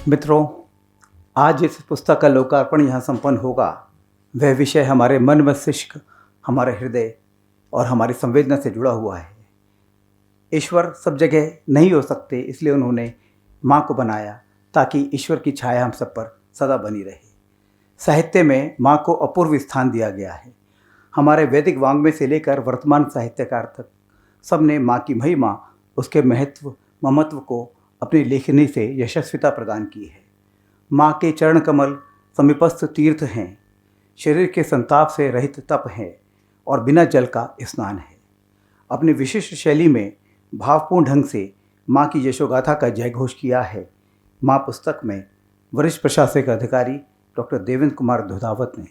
मित्रों, आज जिस पुस्तक का लोकार्पण यहाँ संपन्न होगा वह विषय हमारे मन मस्तिष्क, हमारे हृदय और हमारी संवेदना से जुड़ा हुआ है। ईश्वर सब जगह नहीं हो सकते, इसलिए उन्होंने माँ को बनाया ताकि ईश्वर की छाया हम सब पर सदा बनी रहे। साहित्य में माँ को अपूर्व स्थान दिया गया है। हमारे वैदिक वाङ्मय से लेकर वर्तमान साहित्यकार तक सबने माँ की महिमा, उसके महत्व, ममत्व को अपनी लेखनी से यशस्विता प्रदान की है। माँ के चरण कमल समीपस्थ तीर्थ हैं, शरीर के संताप से रहित तप हैं और बिना जल का स्नान है। अपनी विशिष्ट शैली में भावपूर्ण ढंग से माँ की यशोगाथा का जयघोष किया है। माँ पुस्तक में वरिष्ठ प्रशासनिक अधिकारी डॉक्टर देवेंद्र कुमार दुधावत ने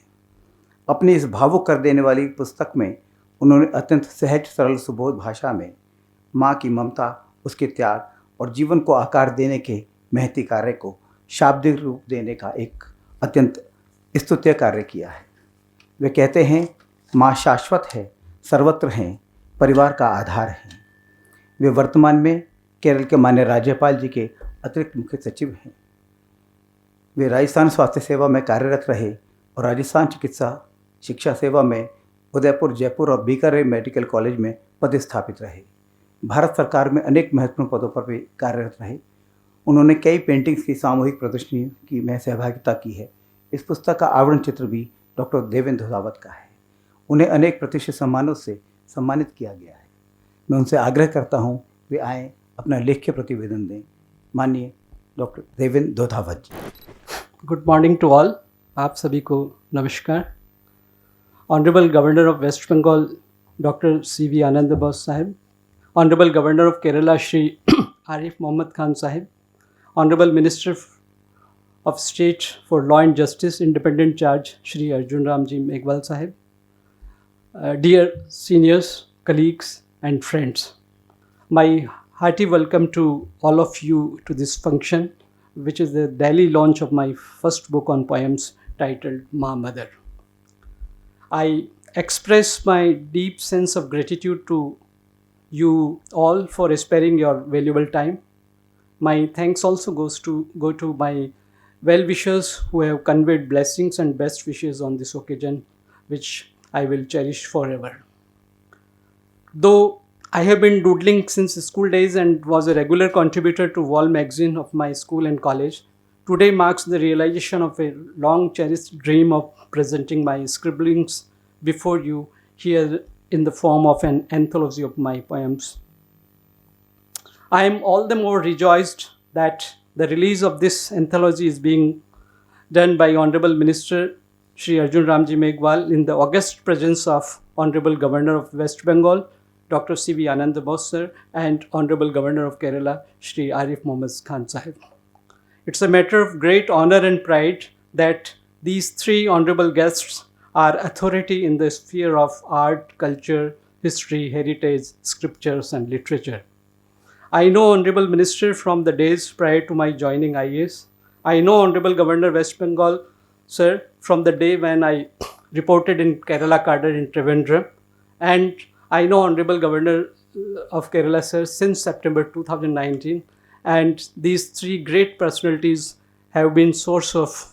अपनी इस भावुक कर देने वाली पुस्तक में उन्होंने अत्यंत सहज सरल सुबोध भाषा में माँ की ममता, उसके त्याग और जीवन को आकार देने के महती कार्य को शाब्दिक रूप देने का एक अत्यंत स्तुत्य कार्य किया है। वे कहते हैं, माँ शाश्वत है, सर्वत्र हैं, परिवार का आधार हैं। वे वर्तमान में केरल के माननीय राज्यपाल जी के अतिरिक्त मुख्य सचिव हैं। वे राजस्थान स्वास्थ्य सेवा में कार्यरत रहे और राजस्थान चिकित्सा शिक्षा सेवा में उदयपुर, जयपुर और बीकानेर मेडिकल कॉलेज में पदस्थापित रहे। भारत सरकार में अनेक महत्वपूर्ण पदों पर भी कार्यरत रहे। उन्होंने कई पेंटिंग्स की सामूहिक प्रदर्शनी की में सहभागिता की है। इस पुस्तक का आवरण चित्र भी डॉक्टर देवेंद्र दुधावत का है। उन्हें अनेक प्रतिष्ठित सम्मानों से सम्मानित किया गया है। मैं उनसे आग्रह करता हूँ वे आएँ, अपना लेख्य प्रतिवेदन दें। माननीय doctor Devendra Dudhawat ji. Good morning to all. आप सभी को नमस्कार। Honourable governor of West Bengal doctor CV Ananda Bose sahab, honourable governor of Kerala Shri Arif Mohammad Khan sahab, honourable minister of state for law and justice independent charge Shri Arjun Ram ji Meghwal sahab, dear seniors, colleagues and friends, my hearty welcome to all of you to this function, which is the daily launch of my first book on poems titled Ma Mother. I express my deep sense of gratitude to you all for sparing your valuable time. My thanks also go to my well-wishers who have conveyed blessings and best wishes on this occasion, which I will cherish forever. Though I have been doodling since school days and was a regular contributor to Wall magazine of my school and college, today marks the realization of a long cherished dream of presenting my scribblings before you here in the form of an anthology of my poems. I am all the more rejoiced that the release of this anthology is being done by Honorable Minister Shri Arjun Ramji Meghwal in the august presence of Honorable Governor of West Bengal, Dr. CV Anand Bose sir, and Honorable Governor of Kerala, Shri Arif Mohammad Khan Sahib. It's a matter of great honor and pride that these three honorable guests are authority in the sphere of art, culture, history, heritage, scriptures, and literature. I know Honorable Minister from the days prior to my joining IAS. I know Honorable Governor West Bengal sir from the day when I reported in Kerala Cadre in Trivandrum, and I know Honorable Governor of Kerala sir since September 2019, and these three great personalities have been source of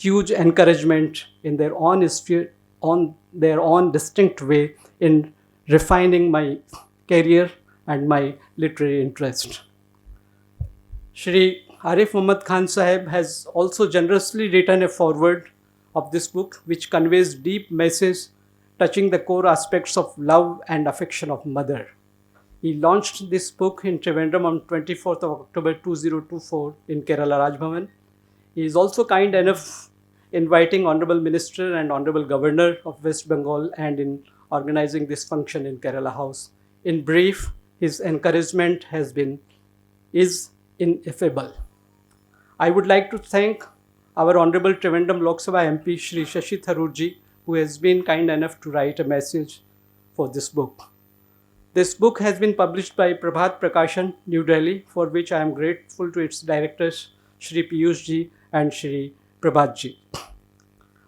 huge encouragement in their own sphere, on their own distinct way in refining my career and my literary interest. Shri Arif Mohammad Khan Sahib has also generously written a foreword of this book, which conveys deep message touching the core aspects of love and affection of mother. He launched this book in Trivandrum on 24th of October 2024 in Kerala Raj Bhavan. He is also kind enough inviting Honorable Minister and Honorable Governor of West Bengal and in organizing this function in Kerala House. In brief, his encouragement is ineffable. I would like to thank our Honorable Trivandrum Lok Sabha MP Shri Shashi Tharoor ji, who has been kind enough to write a message for this book. This book has been published by Prabhat Prakashan, New Delhi, for which I am grateful to its directors, Shri Piyush ji and Shri Prabhat ji.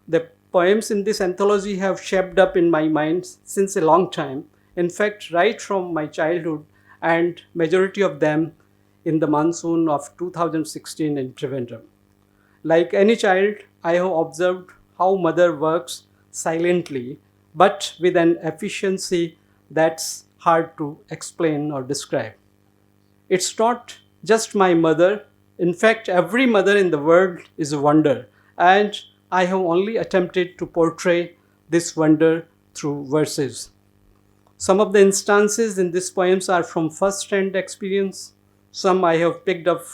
The poems in this anthology have shaped up in my mind since a long time. In fact, right from my childhood, and majority of them in the monsoon of 2016 in Trivandrum. Like any child, I have observed how mother works silently, but with an efficiency that's hard to explain or describe. It's not just my mother. In fact, every mother in the world is a wonder, and I have only attempted to portray this wonder through verses. Some of the instances in these poems are from first-hand experience. Some I have picked up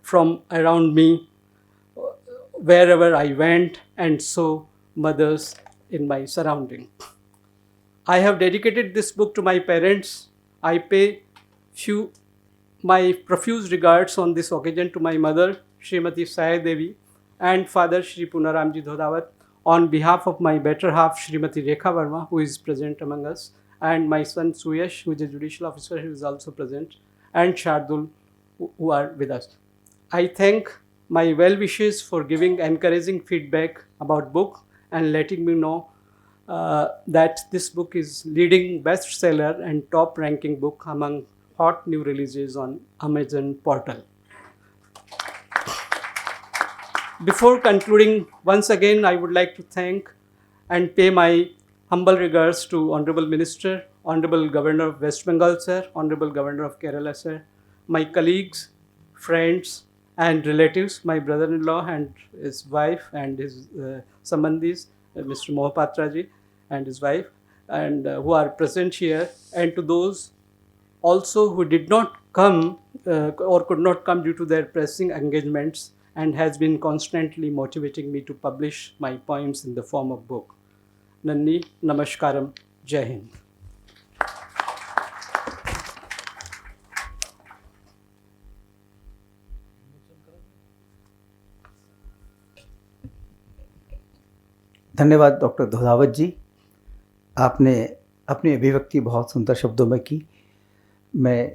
from around me, wherever I went, and so mothers in my surrounding. I have dedicated this book to my parents. I pay my profuse regards on this occasion to my mother, Srimati Sai Devi, and father, Shri Punaramji Dhodawat, on behalf of my better half, Srimati Rekha Verma, who is present among us, and my son Suyash, who is a judicial officer, who is also present, and Shardul, who are with us. I thank my well-wishers for giving encouraging feedback about book and letting me know that this book is leading bestseller and top-ranking book among hot new releases on Amazon portal. Before concluding, once again, I would like to thank and pay my humble regards to Honorable Minister, Honorable Governor of West Bengal, sir, Honorable Governor of Kerala, sir, my colleagues, friends, and relatives, my brother-in-law and his wife and his sambandhis, Mr. Mohapatra ji and his wife, and who are present here, and to those also who did not come or could not come due to their pressing engagements, and has been constantly motivating me to publish my poems in the form of book. Nanni, Namaskaram, Jai Hind. धन्यवाद doctor धोधावत जी, आपने अपनी अभिव्यक्ति बहुत सुंदर शब्दों में की। मैं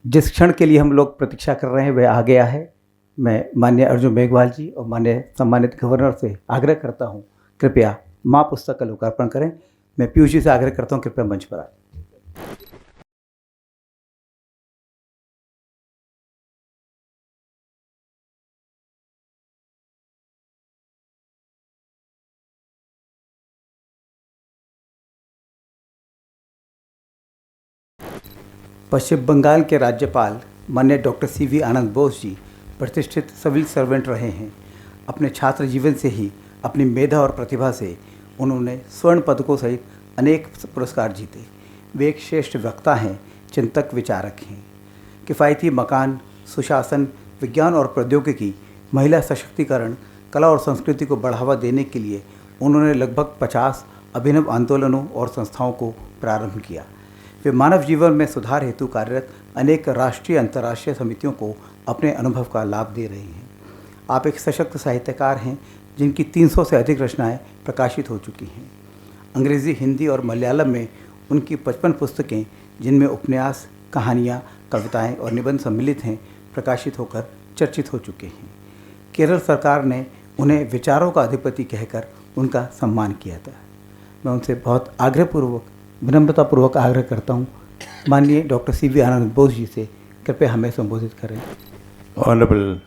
जिस क्षण के लिए हम लोग प्रतीक्षा कर रहे हैं वह आ गया है। मैं माननीय अर्जुन मेघवाल जी और माननीय सम्मानित गवर्नर से आग्रह करता हूं, कृपया माँ पुस्तक का लोकार्पण करें। मैं पीयूष जी से आग्रह करता हूं, कृपया मंच पर आए। पश्चिम बंगाल के राज्यपाल माननीय डॉक्टर CV आनंद बोस जी प्रतिष्ठित सिविल सर्वेंट रहे हैं। अपने छात्र जीवन से ही अपनी मेधा और प्रतिभा से उन्होंने स्वर्ण पदकों सहित अनेक पुरस्कार जीते। वे एक श्रेष्ठ वक्ता हैं, चिंतक, विचारक हैं। किफ़ायती मकान, सुशासन, विज्ञान और प्रौद्योगिकी, महिला सशक्तिकरण, कला और संस्कृति को बढ़ावा देने के लिए उन्होंने लगभग 50 अभिनव आंदोलनों और संस्थाओं को प्रारंभ किया। वे मानव जीवन में सुधार हेतु कार्यरत अनेक राष्ट्रीय अंतर्राष्ट्रीय समितियों को अपने अनुभव का लाभ दे रहे हैं। आप एक सशक्त साहित्यकार हैं जिनकी 300 से अधिक रचनाएं प्रकाशित हो चुकी हैं। अंग्रेज़ी, हिंदी और मलयालम में उनकी 55 पुस्तकें, जिनमें उपन्यास, कहानियाँ, कविताएं और निबंध सम्मिलित हैं, प्रकाशित होकर चर्चित हो चुके हैं। केरल सरकार ने उन्हें विचारों का अधिपति कहकर उनका सम्मान किया था। मैं उनसे बहुत आग्रहपूर्वक, विनम्रतापूर्वक आग्रह करता हूँ, माननीय डॉक्टर CV आनंद बोस जी से कृपया हमें संबोधित करें। Honorable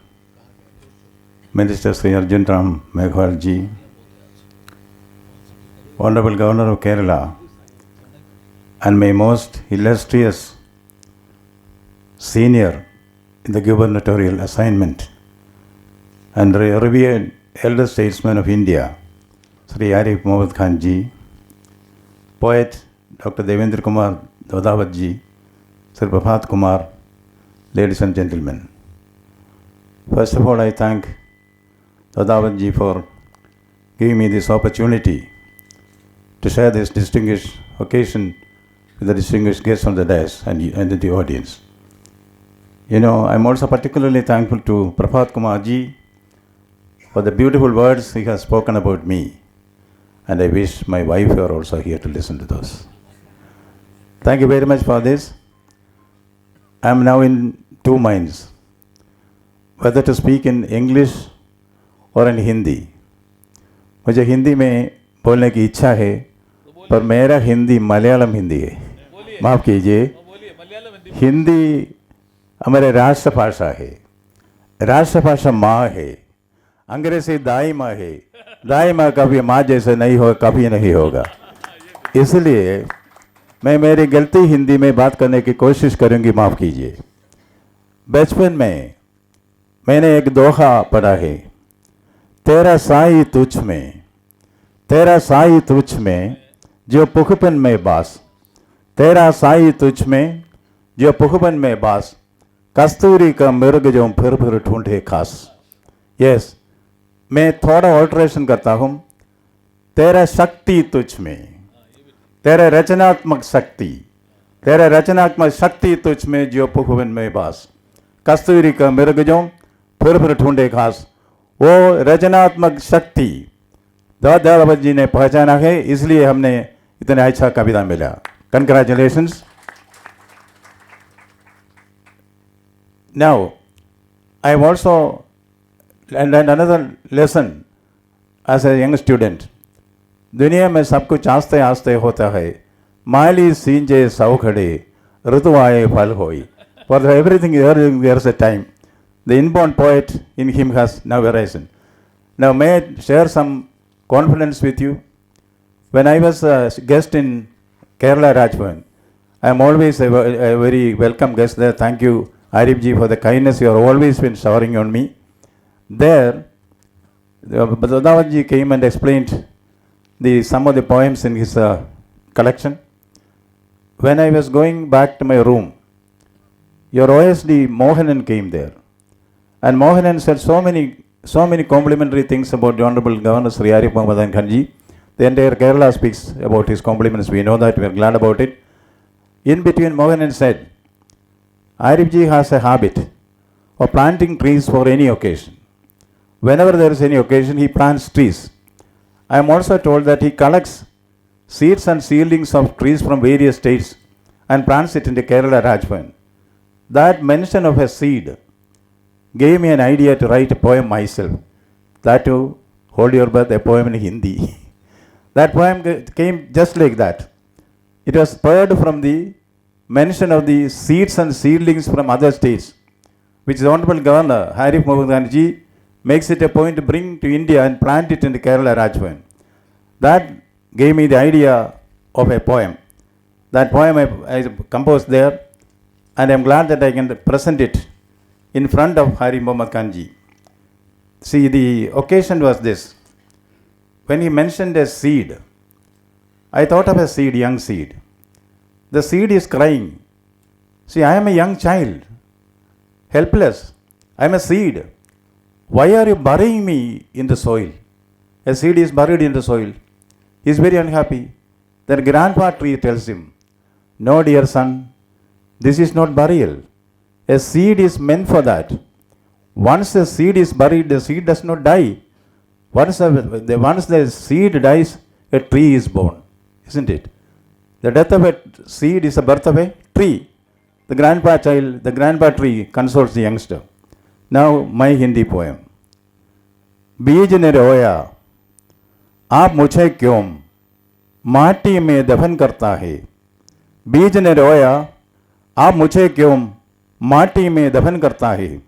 Minister Sri Arjun Ram Meghwal ji, Honorable Governor of Kerala, and my most illustrious senior in the gubernatorial assignment, and revered elder statesman of India, Sri Arif Mohammad Khan ji, poet Dr. Devendra Kumar Dhodawat ji, Sir Prabhat Kumar, ladies and gentlemen. First of all, I thank Dhodawat ji for giving me this opportunity to share this distinguished occasion with the distinguished guests on the dais and the audience. You know, I'm also particularly thankful to Prabhat Kumar ji for the beautiful words he has spoken about me, and I wish my wife were also here to listen to those. Thank you very much for this. I am now in two minds, whether to speak in English और in Hindi. मुझे हिंदी में बोलने की इच्छा है, पर मेरा हिंदी मलयालम हिंदी है, माफ़ कीजिए। हिंदी हमारे राष्ट्रभाषा है, राष्ट्रभाषा माँ है, अंग्रेजी दाई माँ है, दाई माँ कभी माँ जैसे नहीं हो, कभी नहीं होगा। इसलिए मैं मेरी गलती हिंदी में बात करने की कोशिश करूँगी, माफ़ कीजिए। बचपन में मैंने एक दोहा पढ़ा है, तेरा साई तुझ में, तेरा साई तुझ में जो पुखपन में बास, तेरा साई तुझ में जो पुखपन में बास, कस्तूरी का मृग जो फिर ढूंढे खास। यस, मैं थोड़ा ऑल्ट्रेशन करता हूँ, तेरा शक्ति तुझ में, तेरा रचनात्मक शक्ति, तेरा रचनात्मक शक्ति तुझ में जो पुखपन में बास, कस्तूरी का मृग जो फिर ढूंढे खास। वो रचनात्मक शक्ति दादा जी ने पहचाना है, इसलिए हमने इतना अच्छा कविता मिला। Congratulations. Now, I have also learned another lesson as a young student. दुनिया में सब कुछ आस्ते आस्ते होता है, माली सींजे सौ खड़े, ऋतु आए फल होई. For everything there is a time. The inborn poet in him has now arisen. Now may I share some confidence with you? When I was a guest in Kerala Rajbhavan, I am always a very welcome guest there. Thank you, Arif ji, for the kindness you have always been showering on me. There, Badawat ji came and explained some of the poems in his collection. When I was going back to my room, your OSD Mohanan came there. And Mohanan said so many complimentary things about the Honorable Governor Sri Arif Mohammed Khanji. The entire Kerala speaks about his compliments. We know that. We are glad about it. In between, Mohanan said, Arif ji has a habit of planting trees for any occasion. Whenever there is any occasion, he plants trees. I am also told that he collects seeds and seedlings of trees from various states and plants it in the Kerala Rajbhavan. That mention of a seed gave me an idea to write a poem myself. That too, hold your breath, a poem in Hindi. That poem came just like that. It was spurred from the mention of the seeds and seedlings from other states, which the Honorable Governor Arif Mohammed Khanji makes it a point to bring to India and plant it in the Kerala Rajbhavan. That gave me the idea of a poem. That poem I composed there, and I am glad that I can present it in front of Arif Mohammed Khanji. See, the occasion was this. When he mentioned a seed, I thought of a seed, young seed. The seed is crying. See, I am a young child, helpless. I am a seed. Why are you burying me in the soil? A seed is buried in the soil. He is very unhappy. Then grandpa tree tells him, no, dear son, this is not burial. A seed is meant for that. Once the seed is buried, the seed does not die. Once the seed dies, a tree is born, isn't it? The death of a seed is the birth of a tree. The grandpa tree consoles the youngster. Now my Hindi poem. बीज ने रोया, आप मुझे क्यों माटी में दफन करता है. बीज ने रोया, आप मुझे क्यों माटी में दफन करता है.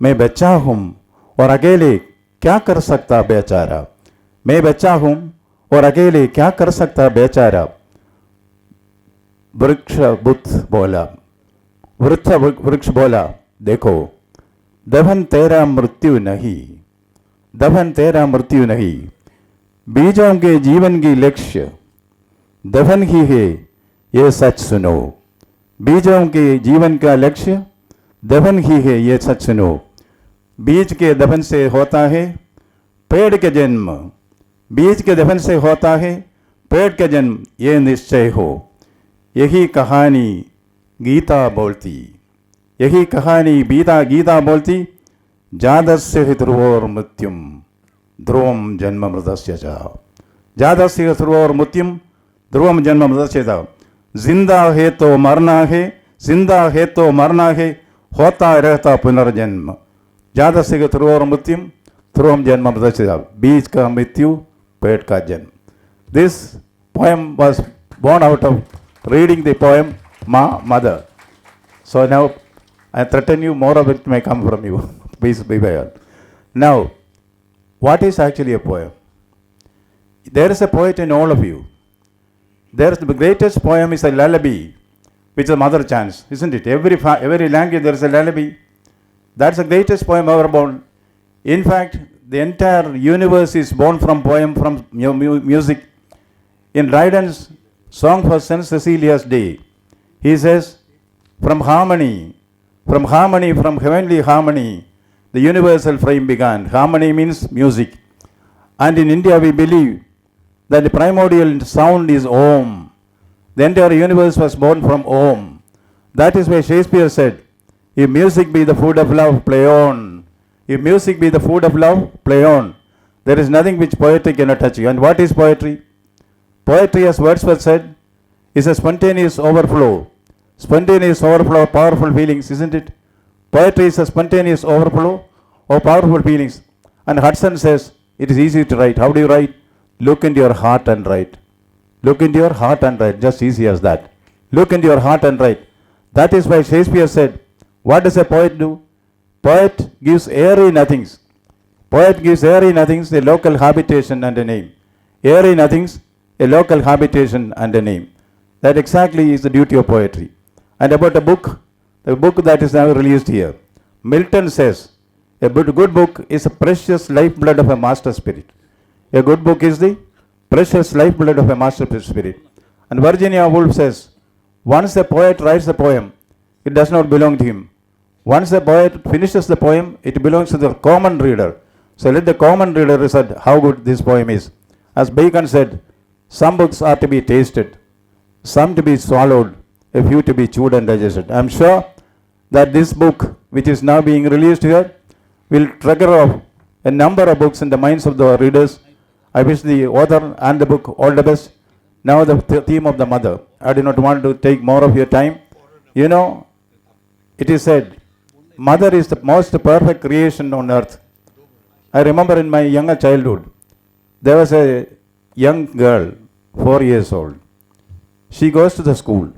मैं बच्चा हूँ और अकेले क्या कर सकता बेचारा. मैं बच्चा हूँ और अकेले क्या कर सकता बेचारा. वृक्ष बोला, देखो दफन तेरा मृत्यु नहीं, दफन तेरा मृत्यु नहीं. बीजों के जीवन की लक्ष्य दफन ही है, ये सच सुनो. बीजों के जीवन का लक्ष्य दफन ही है, ये सच सुनो. बीज के दफन से होता है पेड़ के जन्म. बीज के दफन से होता है पेड़ के जन्म, ये निश्चय हो. यही कहानी गीता बोलती, यही कहानी गीता बोलती. जातस्य ध्रुवोर मृत्युम ध्रुवम जन्म मृतस्य च. जातस्य ध्रुवोर मृत्युम ध्रुवम जन्म मृतस्य च. जिंदा है तो मरना है, जिंदा है तो मरना है, होता रहता पुनर्जन्म. जातस्य ध्रुवोर मृत्युम ध्रुवम जन्म मृतस्य च. बीज का मृत्यु, पेड़ का जन्म. This poem was born out of reading the poem Ma Mother. So now I threaten you, more of it may come from you. Please be well. Now, what is actually a poem? There is a poet in all of you. There is the greatest poem is a lullaby, which the mother chants, isn't it? Every language there is a lullaby. That's the greatest poem ever born. In fact, the entire universe is born from poem, from music. In Dryden's Song for St. Cecilia's Day, he says, from heavenly harmony, the universal frame began. Harmony means music. And in India we believe that the primordial sound is Om. The entire universe was born from Om. That is why Shakespeare said, if music be the food of love, play on. If music be the food of love, play on. There is nothing which poetry cannot touch you. And what is poetry? Poetry, as Wordsworth said, is a spontaneous overflow. Spontaneous overflow of powerful feelings, isn't it? Poetry is a spontaneous overflow of powerful feelings. And Hudson says, it is easy to write. How do you write? Look into your heart and write. Look into your heart and write. Just easy as that. Look into your heart and write. That is why Shakespeare said, what does a poet do? Poet gives airy nothings. Poet gives airy nothings a local habitation and a name. Airy nothings, a local habitation and a name. That exactly is the duty of poetry. And about a book, the book that is now released here. Milton says, a good book is a precious lifeblood of a master spirit. A good book is the precious lifeblood of a master spirit. And Virginia Woolf says, once a poet writes a poem, it does not belong to him. Once a poet finishes the poem, it belongs to the common reader. So let the common reader decide how good this poem is. As Bacon said, some books are to be tasted, some to be swallowed, a few to be chewed and digested. I am sure that this book, which is now being released here, will trigger off a number of books in the minds of the readers. I wish the author and the book all the best. Now the theme of the mother. I do not want to take more of your time. You know, it is said, mother is the most perfect creation on earth. I remember in my younger childhood, there was a young girl, 4 years old. She goes to the school.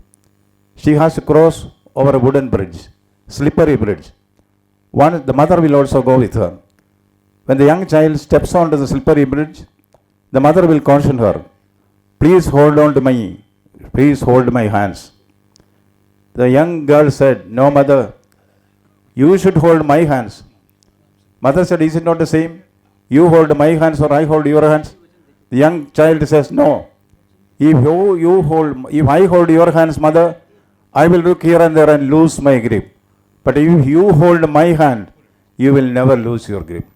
She has to cross over a wooden bridge, slippery bridge. The mother will also go with her. When the young child steps onto the slippery bridge, the mother will caution her, please hold on to me, please hold my hands. The young girl said, no mother, you should hold my hands. Mother said, is it not the same? You hold my hands or I hold your hands? The young child says, no. If I hold your hands, mother, I will look here and there and lose my grip. But if you hold my hand, you will never lose your grip.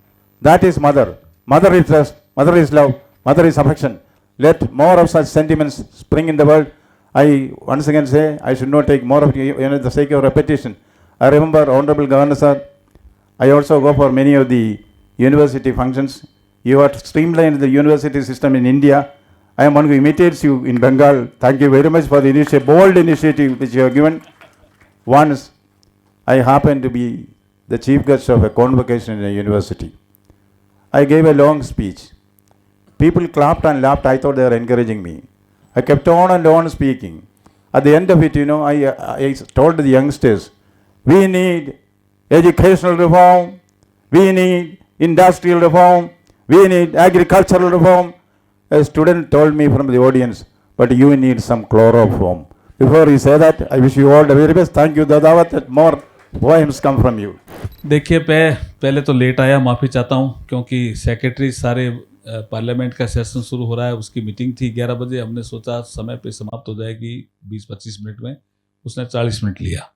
That is mother. Mother is trust, mother is love, mother is affection. Let more of such sentiments spring in the world. I once again say, I should not take more of the sake of repetition. I remember Honorable Governor Sir, I also go for many of the university functions. You have streamlined the university system in India. I am one who imitates you in Bengal. Thank you very much for the bold initiative which you have given. Once, I happened to be the chief guest of a convocation in a university. I gave a long speech. People clapped and laughed. I thought they were encouraging me. I kept on and on speaking. At the end of it, I told the youngsters, we need educational reform, we need industrial reform, we need agricultural reform. A student told me from the audience, but you need some chloroform. Before you say that, I wish you all the very best. Thank you, Dadawat, that more poems come from you. देखिए पहले तो late आया, माफ़ी चाहता हूँ, क्योंकि secretary सारे parliament का सेशन शुरू हो रहा है, उसकी मीटिंग थी 11 बजे, हमने सोचा समय पे समाप्त हो जाएगी 20-25 मिनट में, उसने 40 मिनट लिया।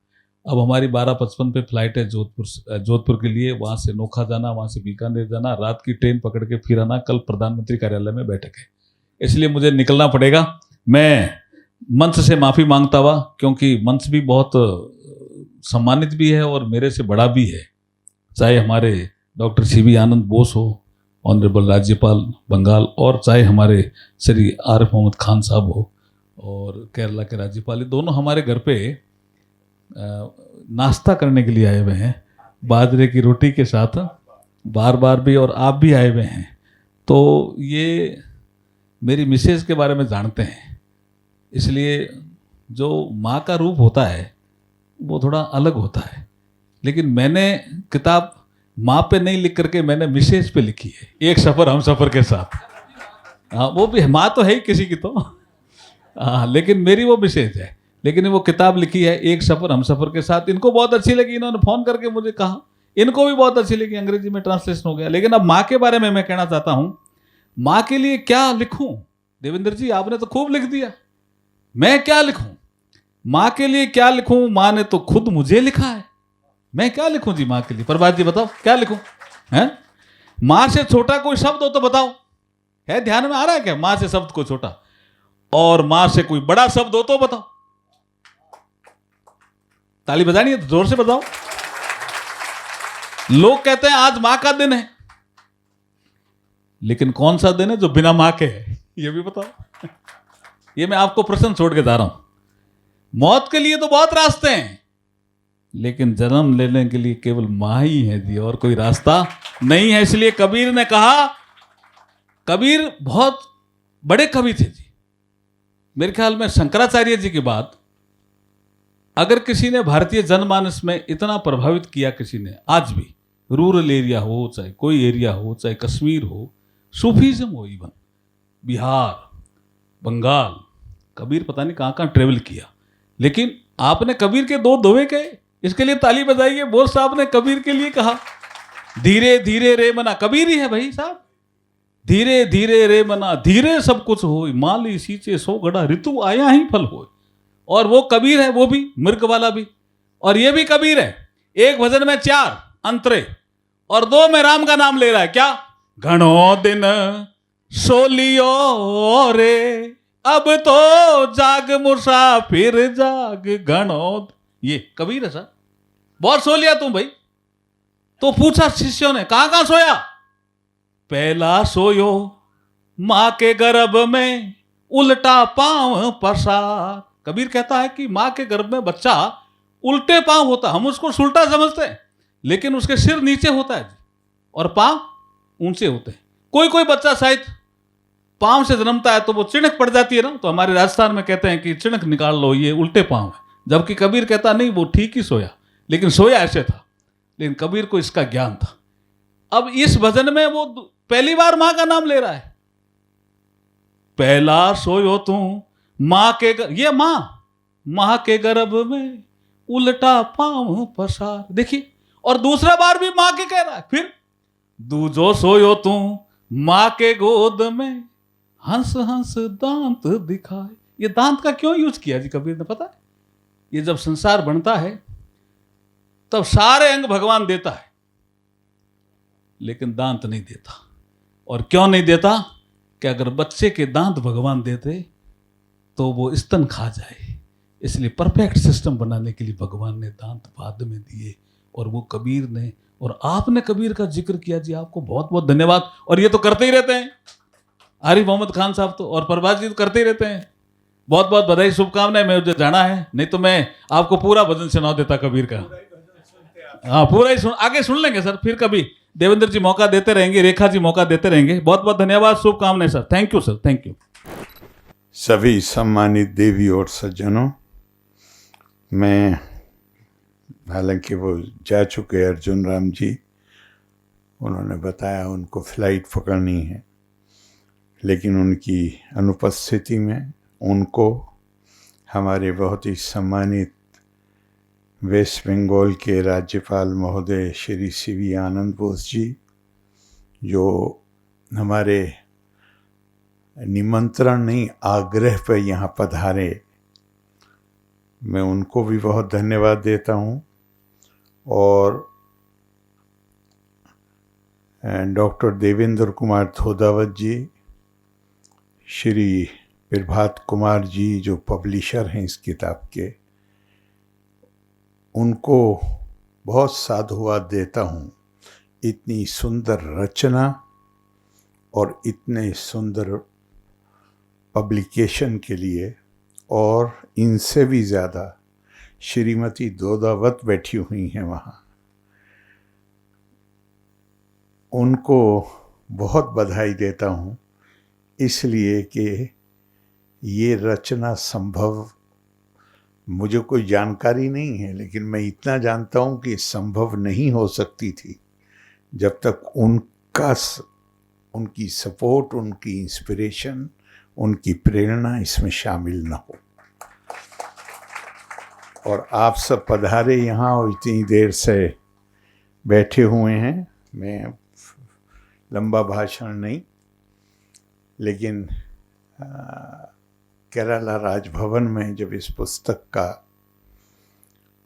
अब हमारी 12:55 पे फ्लाइट है जोधपुर के लिए, वहाँ से नोखा जाना, वहाँ से बीकानेर जाना, रात की ट्रेन पकड़ के फिर आना, कल प्रधानमंत्री कार्यालय में बैठक है, इसलिए मुझे निकलना पड़ेगा। मैं मंच से माफ़ी मांगता हुआ, क्योंकि मंच भी बहुत सम्मानित भी है और मेरे से बड़ा भी है, चाहे हमारे डॉक्टर CV आनंद बोस हो, ऑनरेबल राज्यपाल बंगाल, और चाहे हमारे श्री आरिफ मोहम्मद खान साहब हो और केरला के राज्यपाल, दोनों हमारे घर पे नाश्ता करने के लिए आए हुए हैं, बाजरे की रोटी के साथ, बार बार भी, और आप भी आए हुए हैं। तो ये मेरी मिसेज के बारे में जानते हैं, इसलिए जो माँ का रूप होता है वो थोड़ा अलग होता है। लेकिन मैंने किताब माँ पे नहीं लिख करके मैंने मिसेज पे लिखी है, एक सफ़र हम सफ़र के साथ। हाँ, वो भी माँ तो है ही किसी की तो, हाँ, लेकिन मेरी वो मिसेज है। लेकिन वो किताब लिखी है एक सफ़र हम सफ़र के साथ। इनको बहुत अच्छी लगी, इन्होंने फ़ोन करके मुझे कहा, इनको भी बहुत अच्छी लगी, अंग्रेजी में ट्रांसलेशन हो गया। लेकिन अब माँ के बारे में मैं कहना चाहता हूँ, माँ के लिए क्या लिखूं? देवेंद्र जी आपने तो खूब लिख दिया, मैं क्या लिखूं? माँ के लिए क्या लिखूं? माँ ने तो खुद मुझे लिखा है, मैं क्या लिखूं जी माँ के लिए? प्रभात जी बताओ क्या लिखूं? हैं? माँ से छोटा कोई शब्द हो तो बताओ, है ध्यान में आ रहा है क्या? माँ से शब्द कोई छोटा, और माँ से कोई बड़ा शब्द हो तो बताओ। ताली बजानी है तो जोर से बताओ। लोग कहते हैं आज माँ का दिन है, लेकिन कौन सा दिन है जो बिना माँ के है, ये भी बताओ। ये मैं आपको प्रश्न छोड़ के जा रहा हूं। मौत के लिए तो बहुत रास्ते हैं, लेकिन जन्म लेने के लिए केवल माँ ही है जी, और कोई रास्ता नहीं है। इसलिए कबीर ने कहा, कबीर बहुत बड़े कवि थे जी। मेरे ख्याल में शंकराचार्य जी के बाद अगर किसी ने भारतीय जनमानस में इतना प्रभावित किया, किसी ने आज भी, रूरल एरिया हो, चाहे कोई एरिया हो, चाहे कश्मीर हो, सूफीज्म हो, इवन बिहार, बंगाल, कबीर पता नहीं कहाँ कहाँ ट्रेवल किया। लेकिन आपने कबीर के दो दोहे कहे, इसके लिए ताली बजाइए। बोस साहब ने कबीर के लिए कहा, धीरे धीरे रे मना, कबीर ही है भाई साहब। धीरे धीरे रे मना, धीरे सब कुछ हो, माली सींचे सो गड़ा, ऋतु आया ही फल हो। और वो कबीर है, वो भी मृग वाला भी, और ये भी कबीर है। एक भजन में 4 अंतरे और 2 में राम का नाम ले रहा है। क्या? घणो दिन सोलियो रे, अब तो जाग मुसाफिर जाग घणो। ये कबीर है सर, बहुत सो लिया तुम भाई। तो पूछा शिष्यों ने, कहां कहां सोया? पहला सोयो मां के गर्भ में, उल्टा पांव पसार। कबीर कहता है कि मां के गर्भ में बच्चा उल्टे पांव होता, हम उसको उल्टा समझते हैं, लेकिन उसके सिर नीचे होता है और पांव ऊंचे होते हैं। कोई कोई बच्चा शायद पांव से जन्मता है तो वो चिणक पड़ जाती है ना, तो हमारे राजस्थान में कहते हैं कि चिणक निकाल लो, ये उल्टे पांव है। जबकि कबीर कहता नहीं, वो ठीक ही सोया, लेकिन सोया ऐसे था। लेकिन कबीर को इसका ज्ञान था। अब इस भजन में वो पहली बार मां का नाम ले रहा है। पहला सोयो तू मां के, ये मां के गर्भ में उल्टा पांव पसार, देखिए। और दूसरा बार भी मां के कह रहा है। फिर दूजो सोयो तू मां के गोद में, हंस हंस दांत दिखाए। ये दांत का क्यों यूज किया जी कबीर ने, पता है? ये जब संसार बनता है तब सारे अंग भगवान देता है, लेकिन दांत नहीं देता। और क्यों नहीं देता? कि अगर बच्चे के दांत भगवान देते तो वो स्तन खा जाए। इसलिए परफेक्ट सिस्टम बनाने के लिए भगवान ने दांत बाद में दिए, और वो कबीर ने, और आपने कबीर का जिक्र किया जी, आपको बहुत बहुत धन्यवाद। और ये तो करते ही रहते हैं, आरिफ मोहम्मद खान साहब तो, और प्रभात जी तो करते ही रहते हैं। बहुत बहुत बधाई, शुभकामनाएं। मुझे जाना है, नहीं तो मैं आपको पूरा भजन सुना देता कबीर का। हाँ, पूरा ही सुन, आगे सुन लेंगे सर, फिर कभी देवेंद्र जी मौका देते रहेंगे, रेखा जी मौका देते रहेंगे। बहुत बहुत धन्यवाद, शुभकामनाएं sir. Thank you sir, thank you. सभी सम्मानित देवी और सज्जनों, मैं, हालांकि वो जा चुके अर्जुन राम जी, उन्होंने बताया उनको फ्लाइट पकड़नी है, लेकिन उनकी अनुपस्थिति में उनको हमारे बहुत ही सम्मानित वेस्ट बंगाल के राज्यपाल महोदय श्री सीवी आनंद बोस जी, जो हमारे निमंत्रण नहीं आग्रह पर यहाँ पधारे, मैं उनको भी बहुत धन्यवाद देता हूँ। और डॉक्टर देवेंद्र कुमार थोदावत जी, श्री प्रभात कुमार जी जो पब्लिशर हैं इस किताब के, उनको बहुत साधुवाद देता हूँ। इतनी सुंदर रचना और इतने सुंदर पब्लिकेशन के लिए। और इनसे भी ज़्यादा श्रीमती दोदावत बैठी हुई हैं वहाँ, उनको बहुत बधाई देता हूँ, इसलिए कि ये रचना संभव मुझे कोई जानकारी नहीं है, लेकिन मैं इतना जानता हूं कि संभव नहीं हो सकती थी जब तक उनकी सपोर्ट, उनकी इंस्पिरेशन, उनकी प्रेरणा इसमें शामिल न हो। और आप सब पधारे यहाँ और इतनी देर से बैठे हुए हैं। मैं लंबा भाषण नहीं, लेकिन केरला राजभवन में जब इस पुस्तक का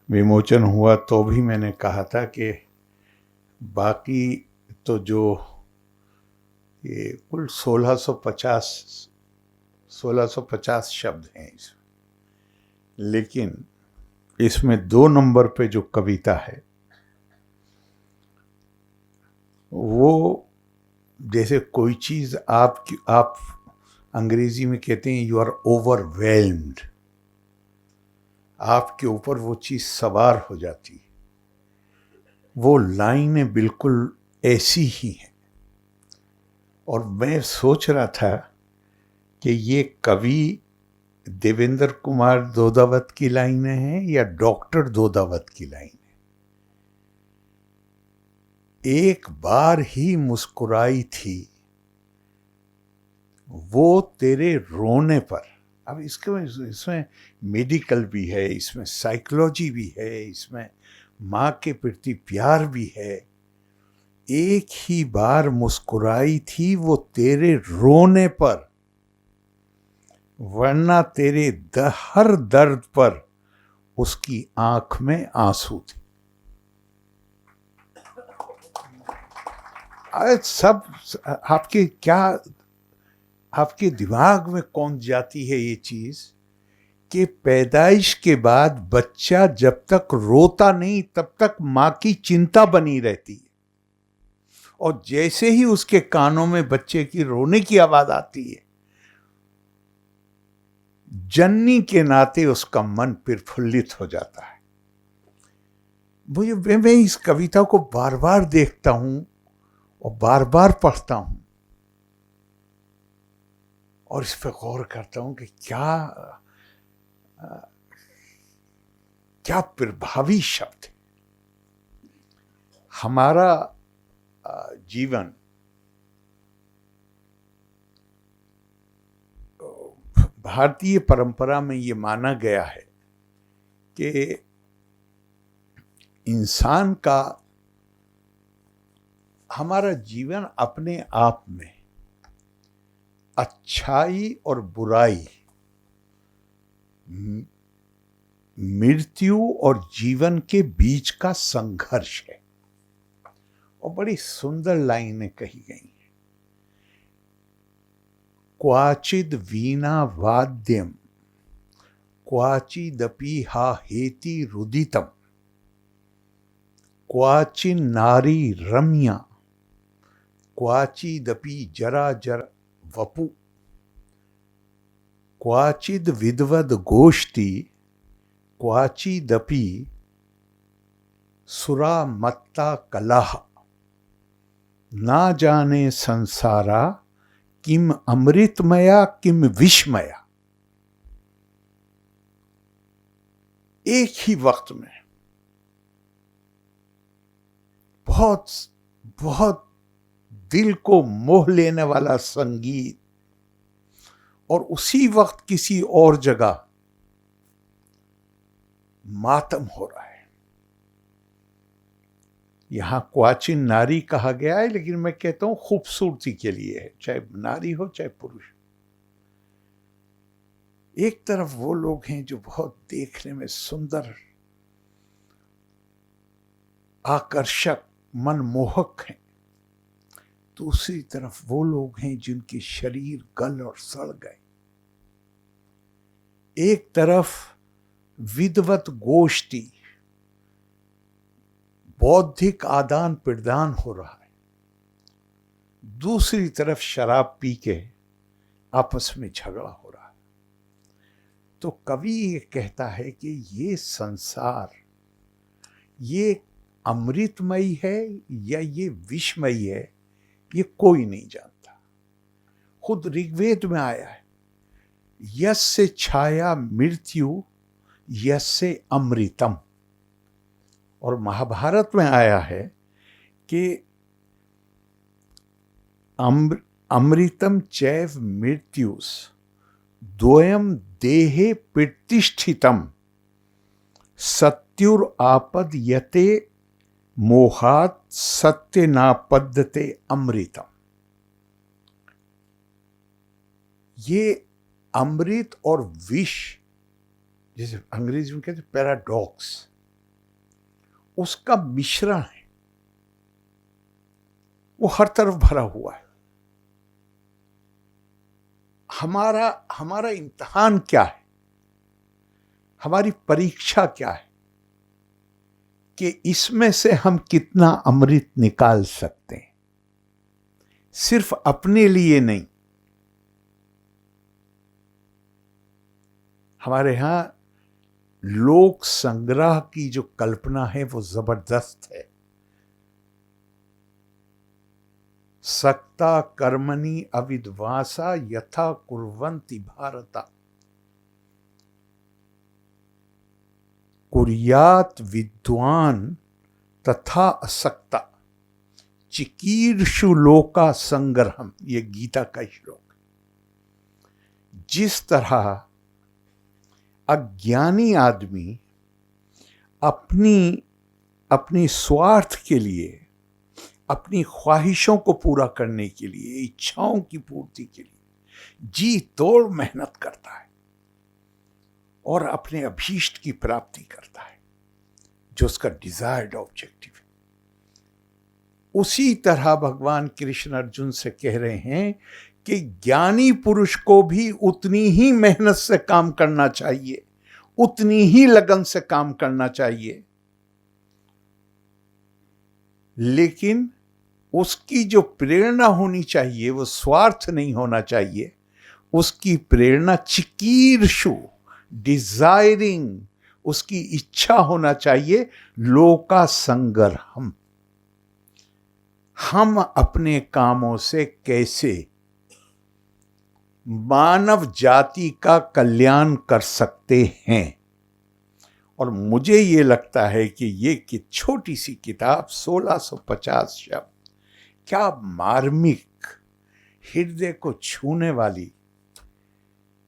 विमोचन हुआ तो भी मैंने कहा था कि बाकी तो जो ये कुल 1650 शब्द हैं इसमें, लेकिन इसमें 2 नंबर पे जो कविता है वो जैसे कोई चीज़ आप अंग्रेजी में कहते हैं यू आर ओवरवेल्म्ड, आपके ऊपर वो चीज़ सवार हो जाती है। वो लाइनें बिल्कुल ऐसी ही हैं। और मैं सोच रहा था कि ये कवि देवेंद्र कुमार दोदावत की लाइनें हैं या डॉक्टर दोदावत की लाइनें। एक बार ही मुस्कुराई थी वो तेरे रोने पर। अब इसमें मेडिकल भी है, इसमें साइकोलॉजी भी है, इसमें माँ के प्रति प्यार भी है। एक ही बार मुस्कुराई थी वो तेरे रोने पर, वरना तेरे हर दर्द पर उसकी आंख में आंसू थे। सब आपके दिमाग में कौन जाती है ये चीज कि पैदाइश के बाद बच्चा जब तक रोता नहीं तब तक मां की चिंता बनी रहती है, और जैसे ही उसके कानों में बच्चे की रोने की आवाज आती है, जननी के नाते उसका मन प्रफुल्लित हो जाता है। मैं इस कविता को बार बार देखता हूं और बार बार पढ़ता हूं और इस पर गौर करता हूं कि क्या प्रभावी शब्द है। हमारा जीवन भारतीय परंपरा में ये माना गया है कि इंसान का, हमारा जीवन अपने आप में अच्छाई और बुराई, मृत्यु और जीवन के बीच का संघर्ष है। और बड़ी सुंदर लाइनें कही गई हैं। क्वाचिद वीणा वाद्यम क्वाचिदपि हा हेति रुदितम क्वाचिन नारी रम्या क्वाचिदपि जरा जर वपु क्वाचिद विद्वद गोष्ठी क्वाचिदपि सुरा मत्ता कलह ना जाने संसारा किम अमृतमया किम विषमया। एक ही वक्त में बहुत बहुत दिल को मोह लेने वाला संगीत, और उसी वक्त किसी और जगह मातम हो रहा है। यहां क्वाचिन नारी कहा गया है, लेकिन मैं कहता हूं खूबसूरती के लिए है, चाहे नारी हो चाहे पुरुष। एक तरफ वो लोग हैं जो बहुत देखने में सुंदर, आकर्षक, मनमोहक हैं। दूसरी तरफ वो लोग हैं जिनके शरीर गल और सड़ गए। एक तरफ विद्वत गोष्ठी, बौद्धिक आदान प्रदान हो रहा है, दूसरी तरफ शराब पी के आपस में झगड़ा हो रहा है। तो कवि ये कहता है कि ये संसार, ये अमृतमयी है या ये विषमयी है, ये कोई नहीं जानता। खुद ऋग्वेद में आया है, यस्य छाया मृत्यु यस्य अमृतम। और महाभारत में आया है कि अमृतम चैव मृत्युस द्वयम देहे प्रतिष्ठितम सत्युर आपद यते मोहात सत्य नापद्यते अमृतम। ये अमृत और विष, जैसे अंग्रेजी में कहते पैराडॉक्स, उसका मिश्रण है, वो हर तरफ भरा हुआ है। हमारा इम्तिहान क्या है, हमारी परीक्षा क्या है कि इसमें से हम कितना अमृत निकाल सकते हैं, सिर्फ अपने लिए नहीं। हमारे यहां लोक संग्रह की जो कल्पना है वो जबरदस्त है। सक्ता कर्मणि अविद्वासा यथा कुर्वन्ति भारत कुर्यात विद्वान तथा असक्ता चिकीर्षु लोका संग्रहम। ये गीता का श्लोक। जिस तरह अज्ञानी आदमी अपनी स्वार्थ के लिए, अपनी ख्वाहिशों को पूरा करने के लिए, इच्छाओं की पूर्ति के लिए जी तोड़ मेहनत करता है और अपने अभीष्ट की प्राप्ति करता है, जो उसका डिजायर्ड ऑब्जेक्टिव है। उसी तरह भगवान कृष्ण अर्जुन से कह रहे हैं कि ज्ञानी पुरुष को भी उतनी ही मेहनत से काम करना चाहिए, उतनी ही लगन से काम करना चाहिए, लेकिन उसकी जो प्रेरणा होनी चाहिए वो स्वार्थ नहीं होना चाहिए। उसकी प्रेरणा चिकीर्षु, डिजायरिंग, उसकी इच्छा होना चाहिए लोका संग्रहम। हम अपने कामों से कैसे मानव जाति का कल्याण कर सकते हैं। और मुझे ये लगता है कि ये कि छोटी सी किताब 1650 शब्द, क्या मार्मिक, हृदय को छूने वाली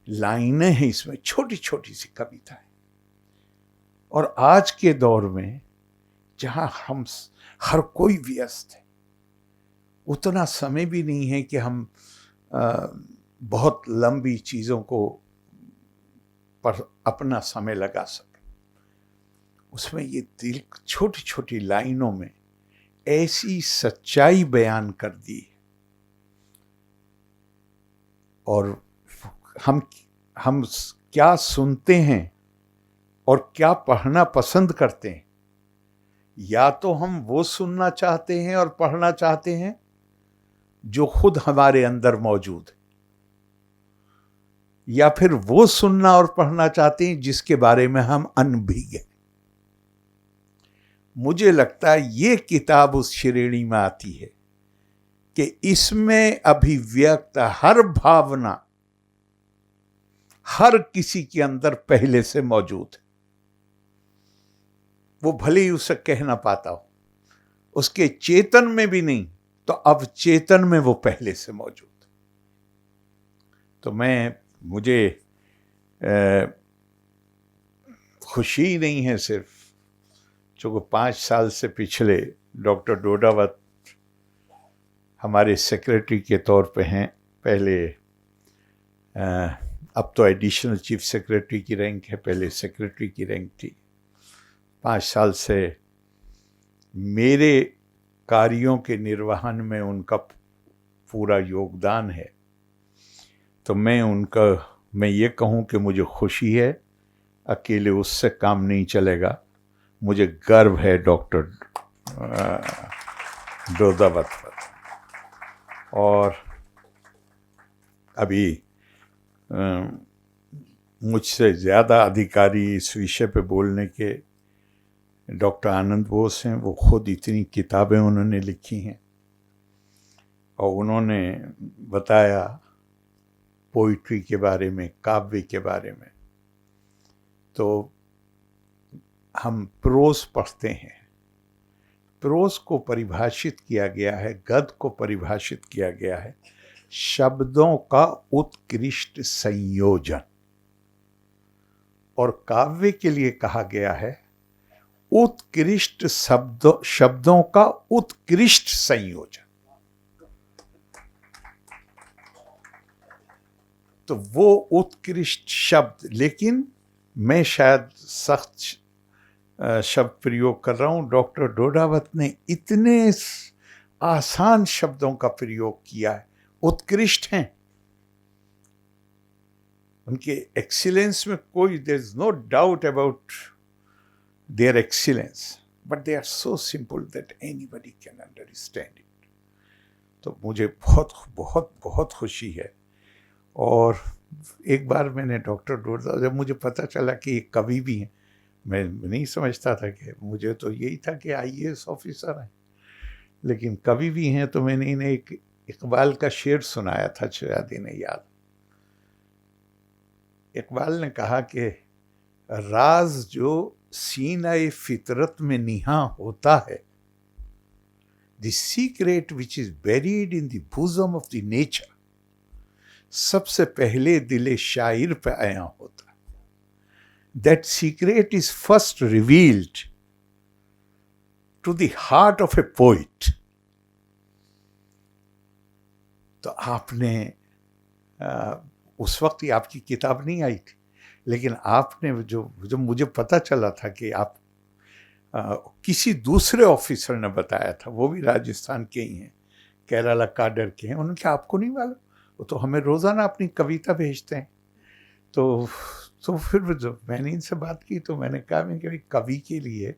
लाइनें हैं इसमें, छोटी छोटी सी कविताएं। और आज के दौर में जहां हम हर कोई व्यस्त है, उतना समय भी नहीं है कि हम बहुत लंबी चीजों को पर अपना समय लगा सकें। उसमें ये दिल छोटी छोटी लाइनों में ऐसी सच्चाई बयान कर दी है। और हम क्या सुनते हैं और क्या पढ़ना पसंद करते हैं। या तो हम वो सुनना चाहते हैं और पढ़ना चाहते हैं जो खुद हमारे अंदर मौजूद है, या फिर वो सुनना और पढ़ना चाहते हैं जिसके बारे में हम अनभिज्ञ हैं। मुझे लगता है ये किताब उस श्रेणी में आती है कि इसमें अभिव्यक्त हर भावना हर किसी के अंदर पहले से मौजूद है। वो भले ही उसे कह ना पाता हो, उसके चेतन में भी नहीं तो अवचेतन में वो पहले से मौजूद है। तो मुझे खुशी नहीं है सिर्फ, चूँकि 5 साल से पिछले डॉक्टर डोडावत हमारे सेक्रेटरी के तौर पे हैं। पहले अब तो एडिशनल चीफ सेक्रेटरी की रैंक है, पहले सेक्रेटरी की रैंक थी। 5 साल से मेरे कार्यों के निर्वहन में उनका पूरा योगदान है। तो मैं ये कहूँ कि मुझे खुशी है, अकेले उससे काम नहीं चलेगा। मुझे गर्व है डॉक्टर डोडावत पर। और अभी मुझसे ज़्यादा अधिकारी इस विषय पे बोलने के डॉक्टर आनंद बोस हैं। वो खुद इतनी किताबें उन्होंने लिखी हैं और उन्होंने बताया पोइट्री के बारे में, काव्य के बारे में। तो हम प्रोज पढ़ते हैं, प्रोज को परिभाषित किया गया है, गद्य को परिभाषित किया गया है शब्दों का उत्कृष्ट संयोजन, और काव्य के लिए कहा गया है उत्कृष्ट शब्दों का उत्कृष्ट संयोजन। तो वो उत्कृष्ट शब्द, लेकिन मैं शायद सख्त शब्द प्रयोग कर रहा हूं, डॉक्टर डोडावत ने इतने आसान शब्दों का प्रयोग किया है, उत्कृष्ट हैं। उनके एक्सीलेंस में कोई, there is no doubt about their excellence, but they are so simple that anybody can understand it. तो मुझे बहुत बहुत बहुत खुशी है। और एक बार मैंने डॉक्टर डोडावत, जब मुझे पता चला कि ये कवि भी हैं, मैं नहीं समझता था, कि मुझे तो यही था कि IAS ऑफिसर हैं, लेकिन कवि भी हैं। तो मैंने इन्हें एक इकबाल का शेर सुनाया था, शायद इन्हें याद। इकबाल ने कहा कि राज जो सीना-ए फितरत में निहा होता है, the secret which is buried in the bosom of the nature, सबसे पहले दिले शायर पे आया होता। That secret is first revealed to the heart of a poet. तो आपने उस वक्त ही आपकी किताब नहीं आई थी, लेकिन आपने जो मुझे पता चला था कि आप किसी दूसरे ऑफिसर ने बताया था, वो भी राजस्थान के ही हैं, केरला काडर के हैं, उन्होंने कहा आपको नहीं मालूम, वो तो हमें रोज़ाना अपनी कविता भेजते हैं। तो फिर जब मैंने इनसे बात की तो मैंने कहा मैं कि कवि के लिए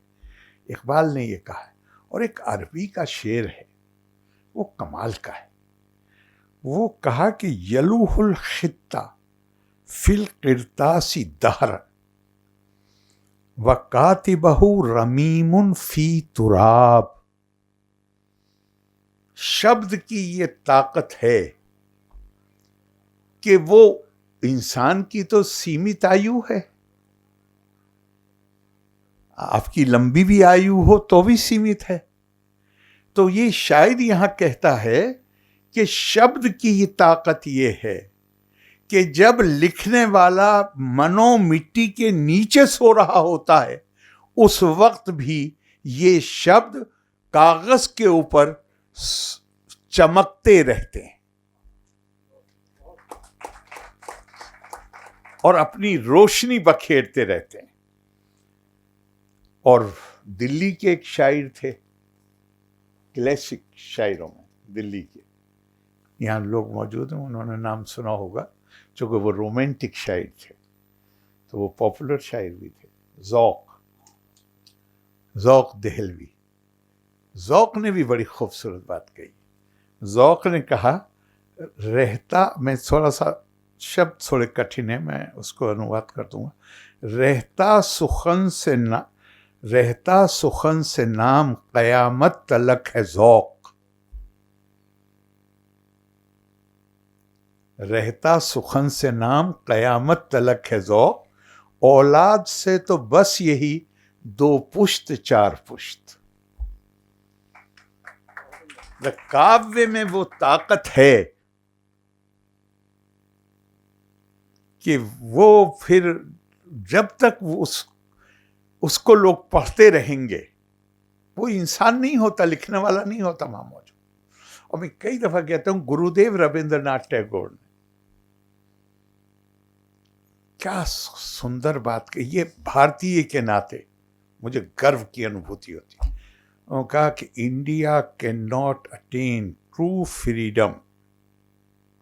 इकबाल ने ये कहा है। और एक अरबी का शेर है, वो कमाल का है। वो कहा कि यलूहुल खित्ता फिल किरतासी दहर व कातिबहु रमीमुन फी तुराब। शब्द की ये ताकत है कि वो इंसान की तो सीमित आयु है, आपकी लंबी भी आयु हो तो भी सीमित है। तो ये शायद यहां कहता है कि शब्द की ये ताकत ये है कि जब लिखने वाला मनो मिट्टी के नीचे सो रहा होता है, उस वक्त भी ये शब्द कागज के ऊपर चमकते रहते हैं और अपनी रोशनी बखेरते रहते हैं। और दिल्ली के एक शायर थे, क्लासिक शायरों में दिल्ली के, यहाँ लोग मौजूद हैं, उन्होंने नाम सुना होगा, चूँकि वो रोमांटिक शायर थे तो वो पॉपुलर शायर भी थे। ज़ौक़ देहलवी। ज़ौक़ ने भी बड़ी खूबसूरत बात कही। ज़ौक़ ने कहा, रहता, मैं थोड़ा सा शब्द थोड़े कठिन है, मैं उसको अनुवाद कर दूंगा। रहता सुखन से नाम क़यामत तलक है ज़ौक़। रहता सुखन से नाम क़यामत तलक है ज़ौक़। औलाद से तो बस यही 2 पुश्त 4 पुश्त। काव्य में वो ताकत है कि वो फिर जब तक उसको लोग पढ़ते रहेंगे, वो इंसान नहीं होता, लिखने वाला नहीं होता वहां मौजूद। और मैं कई दफा कहता हूं, गुरुदेव रविंद्रनाथ टैगोर ने क्या सुंदर बात कही। ये भारतीय के नाते मुझे गर्व की अनुभूति होती है। उन्होंने कहा कि India can not attain true freedom,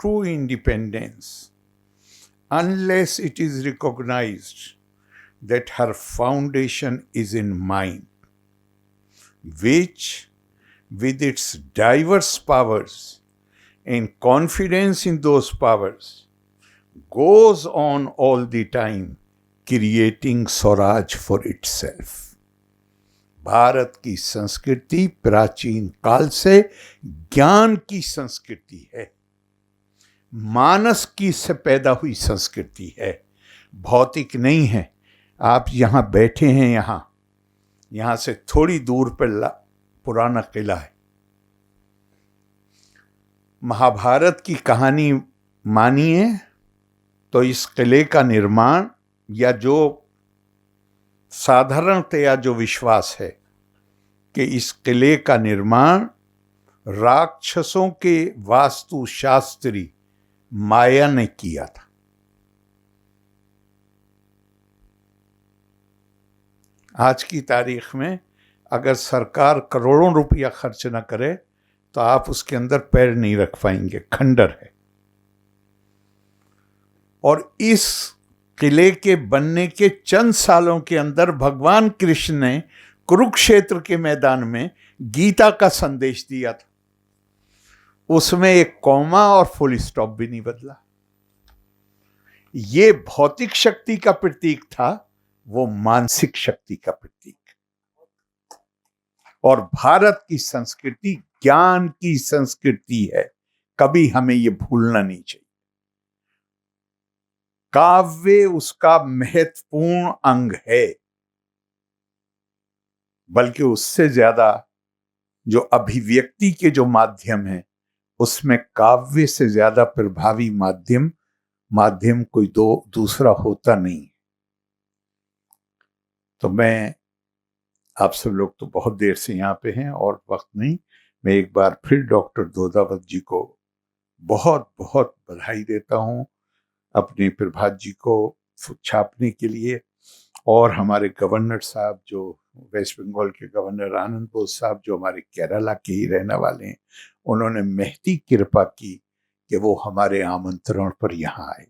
true independence unless it is recognized that her foundation is in mind, which, with its diverse powers and confidence in those powers, goes on all the time creating Swaraj for itself. Bharat की संस्कृति प्राचीन काल से ज्ञान की संस्कृति है, मानस की से पैदा हुई संस्कृति है, भौतिक नहीं है। आप यहाँ बैठे हैं, यहाँ यहाँ से थोड़ी दूर पर पुराना किला है। महाभारत की कहानी मानिए तो इस किले का निर्माण, या जो साधारणतया जो विश्वास है कि इस किले का निर्माण राक्षसों के वास्तुशास्त्री माया ने किया था। आज की तारीख में अगर सरकार करोड़ों रुपया खर्च न करे तो आप उसके अंदर पैर नहीं रख पाएंगे, खंडर है। और इस किले के बनने के चंद सालों के अंदर भगवान कृष्ण ने कुरुक्षेत्र के मैदान में गीता का संदेश दिया था। उसमें एक कॉमा और फुल स्टॉप भी नहीं बदला। ये भौतिक शक्ति का प्रतीक था, वो मानसिक शक्ति का प्रतीक। और भारत की संस्कृति ज्ञान की संस्कृति है, कभी हमें ये भूलना नहीं चाहिए। काव्य उसका महत्वपूर्ण अंग है, बल्कि उससे ज्यादा जो अभिव्यक्ति के जो माध्यम है, उसमें काव्य से ज्यादा प्रभावी माध्यम कोई दूसरा होता नहीं। तो मैं, आप सब लोग तो बहुत देर से यहाँ पे हैं और वक्त नहीं, मैं एक बार फिर डॉक्टर दोधावत जी को बहुत बहुत बधाई देता हूँ अपनी प्रभात जी को छापने के लिए। और हमारे गवर्नर साहब, जो वेस्ट बंगाल के गवर्नर आनंद बोस साहब, जो हमारे केरला के ही रहने वाले हैं, उन्होंने महती कृपा की कि वो हमारे आमंत्रण पर यहाँ आए।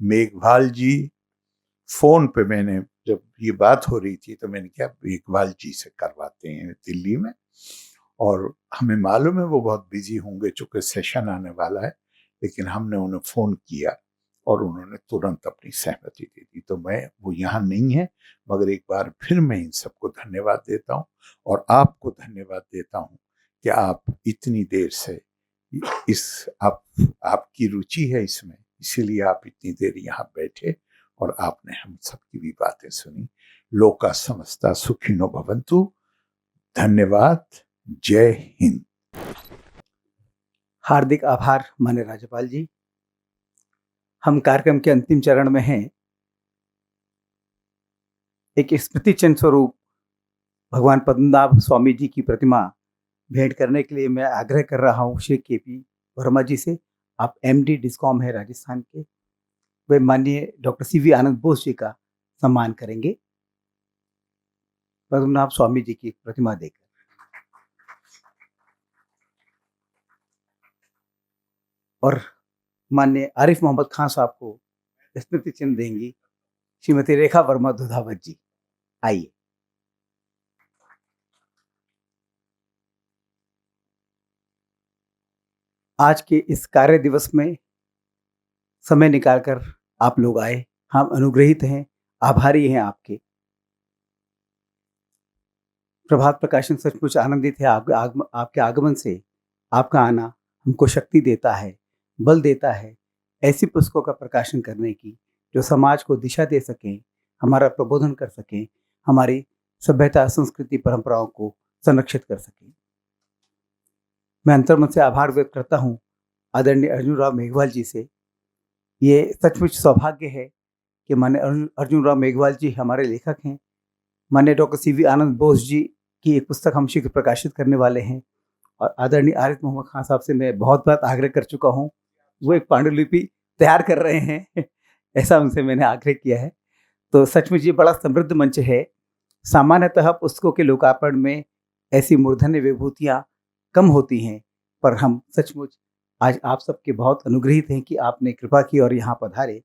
मेघवाल जी, फोन पे मैंने जब ये बात हो रही थी तो मैंने कहा मेघवाल जी से करवाते हैं दिल्ली में, और हमें मालूम है वो बहुत बिजी होंगे चूंकि सेशन आने वाला है, लेकिन हमने उन्हें फोन किया और उन्होंने तुरंत अपनी सहमति दे दी। तो मैं, वो यहाँ नहीं है, मगर एक बार फिर मैं इन सबको धन्यवाद देता हूँ और आपको धन्यवाद देता हूँ कि आप इतनी देर से आपकी रुचि है इसमें, इसीलिए आप इतनी देर यहाँ बैठे और आपने हम सबकी भी बातें सुनी। लोका समस्ता सुखिनो भवन्तु। धन्यवाद। जय हिंद। हार्दिक आभार माननीय राज्यपाल जी। हम कार्यक्रम के अंतिम चरण में हैं। एक स्मृति चिन्ह स्वरूप भगवान पद्मनाभ स्वामी जी की प्रतिमा भेंट करने के लिए मैं आग्रह कर रहा हूँ श्री के.पी. वर्मा जी से। आप MD डिस्कॉम है राजस्थान के, वे माननीय डॉक्टर C.V. आनंद बोस जी का सम्मान करेंगे पद्मनाभ स्वामी जी की प्रतिमा देकर। और माननीय आरिफ मोहम्मद खान साहब को स्मृति चिन्ह देंगी श्रीमती रेखा वर्मा दोधावत जी। आइए। आज के इस कार्य दिवस में समय निकालकर आप लोग आए, हम अनुग्रहित हैं, आभारी हैं आपके। प्रभात प्रकाशन सचमुच आनंदित है आपके आगमन से। आपका आना हमको शक्ति देता है, बल देता है ऐसी पुस्तकों का प्रकाशन करने की जो समाज को दिशा दे सकें, हमारा प्रबोधन कर सकें, हमारी सभ्यता, संस्कृति, परंपराओं को संरक्षित कर सकें। मैं अंतर्मन से आभार व्यक्त करता हूँ आदरणीय अर्जुन राव मेघवाल जी से। ये सचमुच सौभाग्य है कि माननीय अर्जुन राव मेघवाल जी हमारे लेखक हैं। माननीय डॉक्टर C.V. आनंद बोस जी की एक पुस्तक हम शीघ्र प्रकाशित करने वाले हैं। और आदरणीय आरिफ मोहम्मद खान साहब से मैं बहुत बार आग्रह कर चुका हूँ, वो एक पांडुलिपि तैयार कर रहे हैं ऐसा उनसे मैंने आग्रह किया है। तो सचमुच ये बड़ा समृद्ध मंच है। सामान्यतः पुस्तकों के लोकार्पण में ऐसी मूर्धन्य विभूतियाँ कम होती हैं, पर हम सचमुच आज आप सबके बहुत अनुग्रहित हैं कि आपने कृपा की और यहाँ पधारे।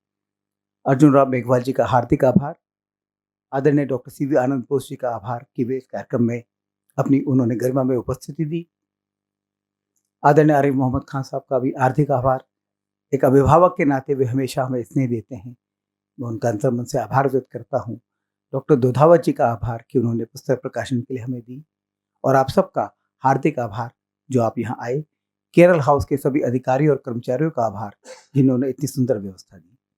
अर्जुन राव मेघवाल जी का हार्दिक आभार। आदरणीय डॉक्टर C.V. आनंद बोस जी का आभार कि वे इस कार्यक्रम में अपनी उन्होंने गरिमा में उपस्थिति दी। आदरणीय आरिफ मोहम्मद खान साहब का भी हार्दिक आभार। एक अभिभावक के नाते वे हमेशा हमें स्नेह देते हैं, मैं उनका अंतर्मन से आभार व्यक्त करता हूँ। डॉक्टर दोधावत जी का आभार कि उन्होंने पुस्तक प्रकाशन के लिए हमें दी। और आप सबका हार्दिक आभार जो आप यहाँ आए। केरल हाउस के सभी अधिकारी और कर्मचारियों का आभार जिन्होंने इतनी सुंदर व्यवस्था दी।